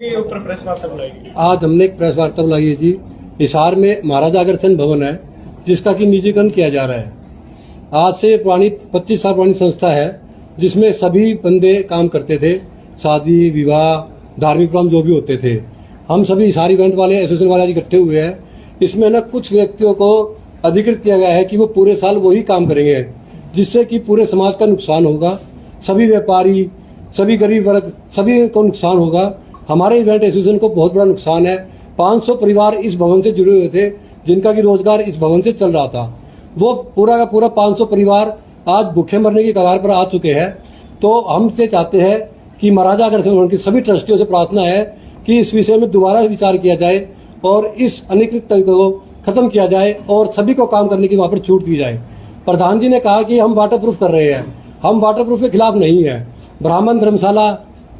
ऊपर प्रेस वार्ता बुलाई। आज हमने एक प्रेस वार्ता बुलाई है जी। हिसार में महाराजा अग्रसेन भवन है जिसका कि निजीकरण किया जा रहा है। आज से पुरानी 25 साल पुरानी संस्था है जिसमें सभी बंदे काम करते थे, शादी विवाह धार्मिक प्रोग्राम जो भी होते थे। हम सभी हिसार इवेंट वाले एसोसिएशन वाले आज इकट्ठे हुए हैं। इसमें न कुछ व्यक्तियों को अधिकृत किया गया है कि वो पूरे साल वही काम करेंगे जिससे कि पूरे समाज का नुकसान होगा, सभी व्यापारी सभी गरीब वर्ग सभी को नुकसान होगा। हमारे इवेंट एसोसिएशन को बहुत बड़ा नुकसान है। 500 परिवार इस भवन से जुड़े हुए थे जिनका कि रोजगार इस भवन से चल रहा था। वो पूरा का पूरा 500 परिवार आज भूखे मरने की कगार पर आ चुके हैं। तो हमसे चाहते हैं कि महाराजा अग्रसेन भवन के सभी ट्रस्टियों से प्रार्थना है कि इस विषय में दोबारा विचार किया जाए और इस अनिश्चित को खत्म किया जाए और सभी को काम करने की वहाँ पर छूट दी जाए। प्रधान जी ने कहा कि हम वाटर प्रूफ कर रहे हैं, हम वाटर प्रूफ के खिलाफ नहीं है। ब्राह्मण धर्मशाला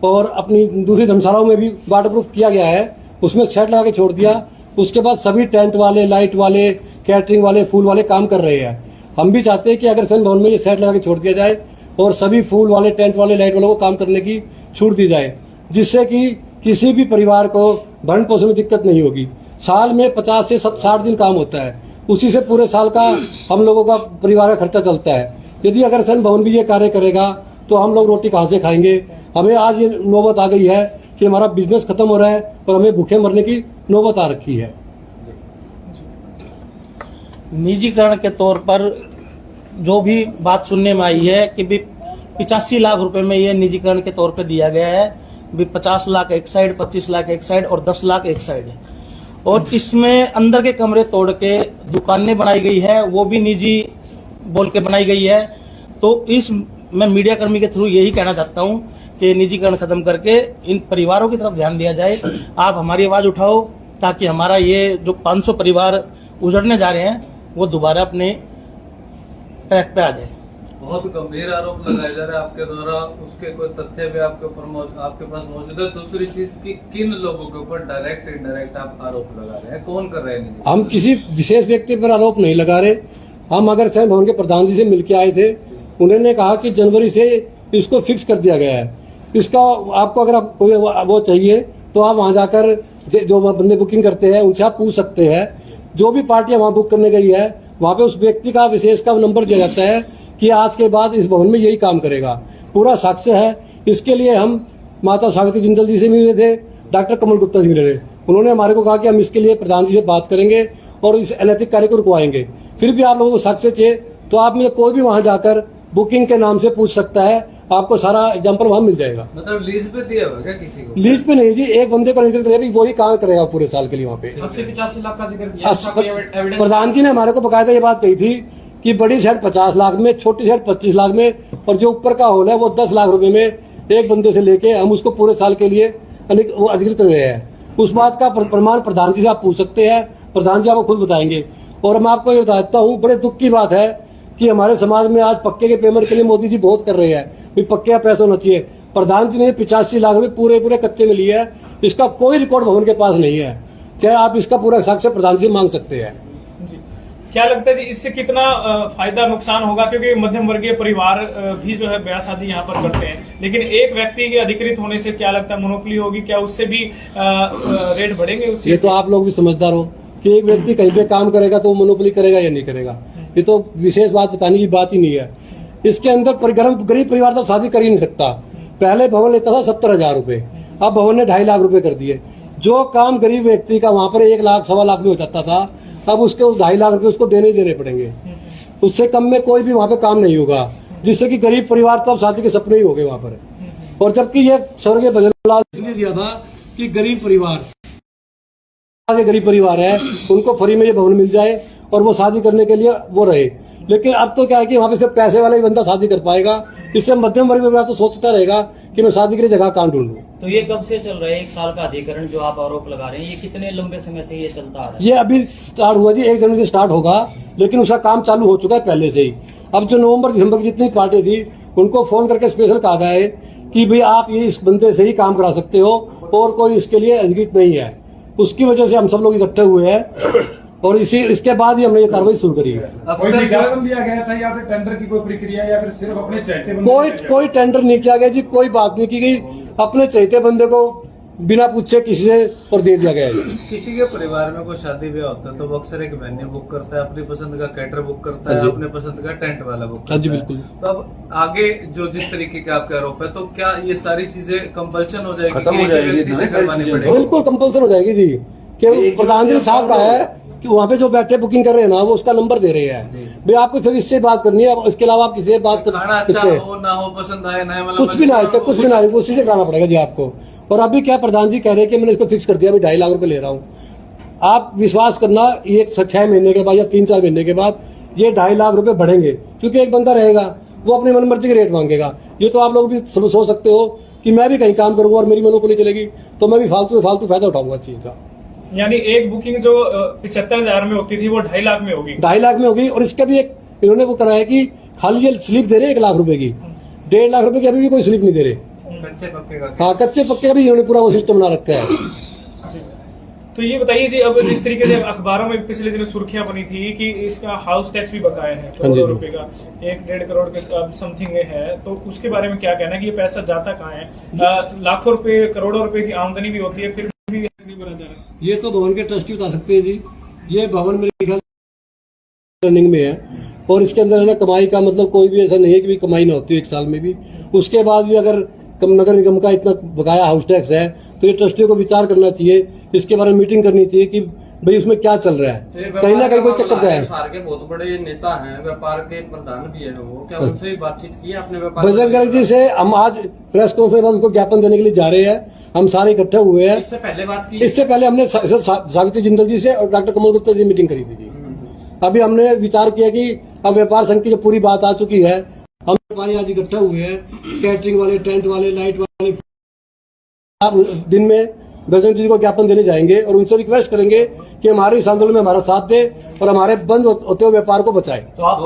और अपनी दूसरी धर्मशालाओं में भी वाटर प्रूफ किया गया है, उसमें सेट लगा के छोड़ दिया। उसके बाद सभी टेंट वाले, लाइट वाले, कैटरिंग वाले, फूल वाले काम कर रहे हैं। हम भी चाहते हैं कि अग्रसेन भवन में ये सेट लगा के छोड़ दिया जाए और सभी फूल वाले, टेंट वाले, लाइट वालों को काम करने की छूट दी जाए, जिससे कि किसी भी परिवार को भरण पोषण में दिक्कत नहीं होगी। साल में 50 से 60 दिन काम होता है, उसी से पूरे साल का हम लोगों का परिवार का खर्चा चलता है। यदि अग्रसेन भवन भी ये कार्य करेगा तो हम लोग रोटी कहाँ से खाएंगे। हमें आज ये नौबत आ गई है कि हमारा बिजनेस खत्म हो रहा है और हमें भूखे मरने की नौबत आ रखी है। निजीकरण के तौर पर जो भी बात सुनने में आई है कि भी 85 लाख रुपए में ये निजीकरण के तौर पे दिया गया है। भी 50 लाख एक साइड, 25 लाख एक साइड और 10 लाख एक साइड है। और इसमें अंदर के कमरे तोड़ के दुकानें बनाई गई है, वो भी निजी बोल के बनाई गई है। तो इस मैं मीडिया कर्मी के थ्रू यही कहना चाहता हूं कि निजीकरण खत्म करके इन परिवारों की तरफ ध्यान दिया जाए। आप हमारी आवाज उठाओ ताकि हमारा ये जो 500 परिवार उजड़ने जा रहे हैं वो दोबारा अपने ट्रैक पे आ जाए। बहुत गंभीर आरोप लगाए जा रहे हैं आपके द्वारा, उसके कोई तथ्य भी आपके पास मौजूद है? दूसरी चीज की किन लोगों के ऊपर डायरेक्ट इंडायरेक्ट आप आरोप लगा रहे हैं, कौन कर रहे हैं? हम किसी विशेष व्यक्ति पर आरोप नहीं लगा रहे। हम अग्रसेन भवन के प्रधान जी से मिलकर आए थे, उन्होंने कहा कि जनवरी से इसको फिक्स कर दिया गया है। इसका आपको अगर आप कोई वो चाहिए तो आप वहां जाकर जो बंदे बुकिंग करते हैं उनसे आप पूछ सकते हैं। जो भी पार्टियां वहां बुक करने गई है वहां पे उस व्यक्ति का विशेष का नंबर दिया जाता है कि आज के बाद इस भवन में यही काम करेगा, पूरा साक्ष्य है। इसके लिए हम माता सावित्री जिंदल जी से मिले थे, डॉक्टर कमल गुप्ता जी मिले थे। उन्होंने हमारे को कहा कि हम इसके लिए प्रधान जी से बात करेंगे और इस अनैतिक कार्य को रुकवाएंगे। फिर भी आप लोगों को साक्ष्य चाहिए तो आप में कोई भी वहां जाकर बुकिंग के नाम से पूछ सकता है, आपको सारा एग्जाम्पल वहां मिल जाएगा। मतलब लीज पे दिया हुआ क्या किसी को? लीज पे नहीं जी, एक बंदे को निकल कर वही काम करेगा पूरे साल के लिए वहाँ पे। 80-85 लाख का जिक्र किया। प्रधान जी ने हमारे को बकायदा ये बात कही थी कि बड़ी शहर 50 लाख में, छोटी शहर 25 लाख में और जो ऊपर का हॉल है वो 10 लाख रुपए में एक बंदे से लेके हम उसको पूरे साल के लिए वो अधिकृत कर रहे हैं। उस बात का प्रमाण प्रधान जी से आप पूछ सकते हैं, प्रधान जी आपको खुद बताएंगे। और मैं आपको ये बताता हूँ, बड़े दुख की बात है कि हमारे समाज में आज पक्के के पेमेंट के लिए मोदी जी बहुत कर रहे हैं, भी पक्के का पैसा होना चाहिए। प्रधान जी ने 85 लाख रुपए पूरे कच्चे में लिए है, इसका कोई रिकॉर्ड भवन के पास नहीं है। क्या आप इसका पूरा साक्ष्य प्रधान जी मांग सकते हैं? क्या लगता है जी इससे कितना फायदा नुकसान होगा? क्योंकि मध्यम वर्गीय परिवार भी जो है ब्याह शादी यहाँ पर करते हैं, लेकिन एक व्यक्ति के अधिकृत होने से क्या लगता है मोनोपोली होगी? क्या उससे भी रेट बढ़ेंगे? ये तो आप लोग भी समझदार हो कि एक व्यक्ति कहीं पे काम करेगा तो वो मोनोपोली करेगा या नहीं करेगा। ये तो विशेष बात बताने की बात ही नहीं है। इसके अंदर गरीब परिवार तो शादी कर ही नहीं सकता। पहले भवन लेता था 70,000 रुपए, अब भवन ने 2.5 लाख रुपए कर दिए। जो काम गरीब व्यक्ति का वहां पर 1 लाख, 1.25 लाख में हो जाता था, अब उसके 2.5 लाख रुपए उसको देने पड़ेंगे। उससे कम में कोई भी वहां पे काम नहीं होगा, जिससे कि गरीब परिवार तो अब शादी के सपने ही हो गए वहां पर। और जबकि ये स्वर्गीय भजनलाल इसलिए दिया था कि गरीब परिवार है उनको फ्री में ये भवन मिल जाए और वो शादी करने के लिए वो रहे। लेकिन अब तो क्या है कि वहाँ पे सिर्फ पैसे वाला ही बंदा शादी कर पाएगा। इससे मध्यम वर्ग में तो सोचता रहेगा कि मैं शादी के लिए जगह कहाँ ढूंढूं। तो ये कब से चल रहा है 1 साल का अधिकरण जो आप आरोप लगा रहे हैं, ये कितने लंबे समय से ये चलता आ रहा है? ये अभी स्टार्ट हुआ जी, 1 जनवरी से स्टार्ट होगा, लेकिन उसका काम चालू हो चुका है पहले से ही। अब जो नवंबर दिसंबर की जितनी पार्टी थी उनको फोन करके स्पेशल कहा गया है कि भाई आप ये इस बंदे से ही काम करा सकते हो और कोई इसके लिए अधिकृत नहीं है। उसकी वजह से हम सब लोग इकट्ठे हुए हैं और इसके बाद ही हमने ये कार्रवाई शुरू करी है। कोई विज्ञापन दिया गया था या फिर टेंडर की कोई प्रक्रिया या फिर सिर्फ अपने चाहते कोई टेंडर नहीं किया गया जी, कोई बात नहीं की गई। अपने चाहते बंदे को बिना पूछे किसी से और दे दिया गया है। किसी के परिवार में कोई शादी ब्याह होता है तो वो अक्सर एक वेन्यू बुक करता है, अपनी पसंद का कैटर बुक करता है, हाँ जी। अपने पसंद का टेंट वाला बुक करता हाँ जी, है। बिल्कुल। तो अब आगे जो जिस तरीके के आपके आरोप है, तो क्या ये सारी चीजें कंपल्सन हो जाएगी खत्म कि हो एक जाएगी, व्यक्ति से सारी करवानी चीजें। पड़ेगी? बिल्कुल कंपल्सन हो जाएगी जी, कि प्रधानमंत्री साहब का है कि वहाँ पे जो बैठे बुकिंग कर रहे हैं ना, वो उसका नंबर दे रहे हैं भाई, आपको सिर्फ इससे बात करनी है, इसके अलावा आप किसी से बात खाना कर अच्छा सकते हैं। हो ना हो, पसंद आए ना आए, मतलब कुछ भी ना आए, कुछ भी ना आए, उसी से कराना पड़ेगा जी आपको। और अभी क्या प्रधान जी कह रहे हैं कि मैंने इसको फिक्स कर दिया, अभी 2.5 लाख रुपए ले रहा हूँ। आप विश्वास करना, ये 6 महीने के बाद या 3-4 महीने के बाद ये 2.5 लाख रुपए बढ़ेंगे, क्योंकि एक बंदा रहेगा वो अपनी मनमर्जी के रेट मांगेगा। ये तो आप लोग भी सोच सकते हो कि मैं भी कहीं काम करूंगा और मेरी मोनोपोली चलेगी तो मैं भी फालतू से फालतू फायदा उठाऊंगा इस चीज का। यानी एक बुकिंग जो 75,000 में होती थी वो 2.5 लाख में होगी। 2.5 लाख में होगी। और इसका भी एक इन्होंने वो कराया कि खाली ये स्लिप दे रहे 1 लाख रुपए की, 1.5 लाख रुपए की अभी भी कोई स्लिप नहीं दे रहे। कच्चे पक्के का हाँ, कच्चे पक्के का भी इन्होंने पूरा वो सिस्टम बना रखा है। तो ये बताइए जी, अब जिस तरीके से अखबारों में पिछले दिनों सुर्खियां बनी थी कि इसका हाउस टैक्स भी बकाया है करोड़ों रुपए का, 1-1.5 करोड़ के समथिंग है, तो उसके बारे में क्या कहना है कि ये पैसा जाता कहाँ है? लाखों रुपए करोड़ों रुपए की आमदनी भी होती है, फिर भी नहीं भरा जा रहा। ये तो भवन के ट्रस्टी बता सकते हैं जी। ये भवन मेरे ख्याल रनिंग में है और इसके अंदर है ना, कमाई का मतलब कोई भी ऐसा नहीं है कि भी कमाई ना होती है 1 साल में भी। उसके बाद भी अगर नगर निगम का इतना बकाया हाउस टैक्स है तो ये ट्रस्टियों को विचार करना चाहिए, इसके बारे में मीटिंग करनी चाहिए कि भाई उसमें क्या चल रहा है, कहीं ना कहीं कोई चक्कर का है। सार के बहुत बड़े नेता हैं, व्यापार के प्रधान भी है वो, क्या उनसे भी बातचीत की है अपने व्यापार? बजरंग दल जी से हम आज प्रेस कॉन्फ्रेंस बाद उनको ज्ञापन देने के लिए जा रहे हैं। हम सारे इकट्ठे हुए हैं। इससे पहले बात की? इससे पहले हमने सावित्री जिंदल जी से और डॉक्टर कमल गुप्ता जी मीटिंग करी थी जी। अभी हमने विचार किया कि अब व्यापार संघ की जो पूरी बात आ चुकी है, हम व्यापारी आज इकट्ठे हुए हैं, कैटरिंग वाले, टेंट वाले, लाइट वाले। आप दिन में बजरंग जी को ज्ञापन देने जाएंगे और उनसे रिक्वेस्ट करेंगे कि हमारे इस आंदोलन में हमारा साथ दे और हमारे बंद होते हुए व्यापार को बचाए। तो आप